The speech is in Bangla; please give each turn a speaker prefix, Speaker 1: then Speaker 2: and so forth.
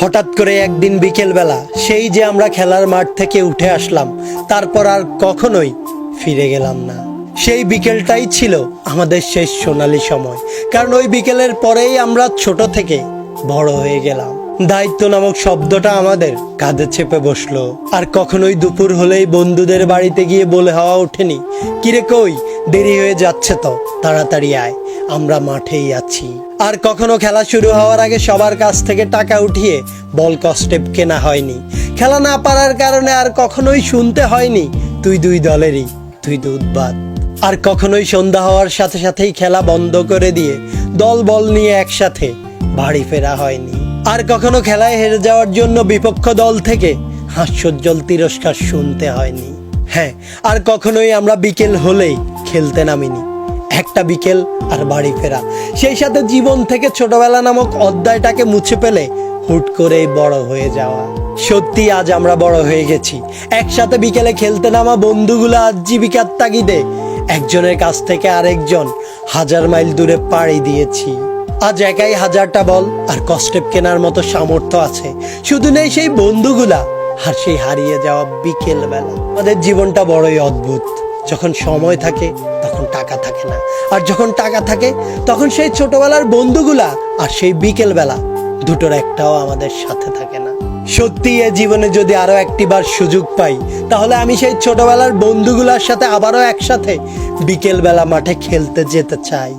Speaker 1: হঠাৎ করে একদিন বিকেলবেলা সেই যে আমরা খেলার মাঠ থেকে উঠে আসলাম, তারপর আর কখনোই ফিরে গেলাম না। সেই বিকেলটাই ছিল আমাদের শেষ সোনালী সময়, কারণ ওই বিকেলের পরেই আমরা ছোট থেকে বড় হয়ে গেলাম। দায়িত্ব নামক শব্দটা আমাদের কাঁধে চেপে বসলো। আর কখনোই দুপুর হলেই বন্ধুদের বাড়িতে গিয়ে বলে হওয়া ওঠেনি, কিরে কই, দেরি হয়ে যাচ্ছে তো, তাড়াতাড়ি আয়, আমরা মাঠেই আছি। আর কখনো খেলা শুরু হওয়ার আগে সবার কাছ থেকে টাকা উঠিয়ে বল কস্টেপ কেনা হয়নি। খেলা না পারার কারণে আর কখনোই শুনতে হয়নি, তুই দুই দলেরই, তুই দুধ ভাত। আর কখনোই সন্ধ্যা হওয়ার সাথে সাথেই খেলা বন্ধ করে দিয়ে দল বল নিয়ে একসাথে বাড়ি ফেরা হয়নি। আর কখনো খেলায় হেরে যাওয়ার জন্য বিপক্ষ দল থেকে হাস্যোজ্জ্বল তিরস্কার শুনতে হয়নি। হ্যাঁ, আর কখনোই আমরা বিকেল হলেই খেলতে নামিনি। একটা বিকেল আর বাড়ি ফেরা, সেই সাথে জীবন থেকে ছোটবেলা নামক অধ্যায়টাকে মুছে ফেলে হুট করেই বড় হয়ে যাওয়া। সত্যি আজ আমরা বড় হয়ে গেছি। একসাথে বিকেলে খেলতে নামা বন্ধুগুলো আজ জীবিকার তাগিদে একজনের কাছ থেকে আরেকজন 1000 মাইল দূরে পাড়ি দিয়েছি। আজ একাই 1000টা বল আর কস্টেপ কেনার মতো সামর্থ্য আছে, শুধু নেই সেই বন্ধুগুলা আর সেই হারিয়ে যাওয়া বিকেল বেলা। আমাদের জীবনটা বড়ই অদ্ভুত। যখন সময় থাকে তখন টাকা থাকে না, আর যখন টাকা থাকে তখন সেই ছোটবেলার বন্ধুগুলা আর সেই বিকেল বেলা দুটোর একটাও আমাদের সাথে থাকে না। সত্যি এ জীবনে যদি আরো একটিবার সুযোগ পাই, তাহলে আমি সেই ছোটবেলার বন্ধুগুলার সাথে আবারও একসাথে বিকেল বেলা মাঠে খেলতে যেতে চাই।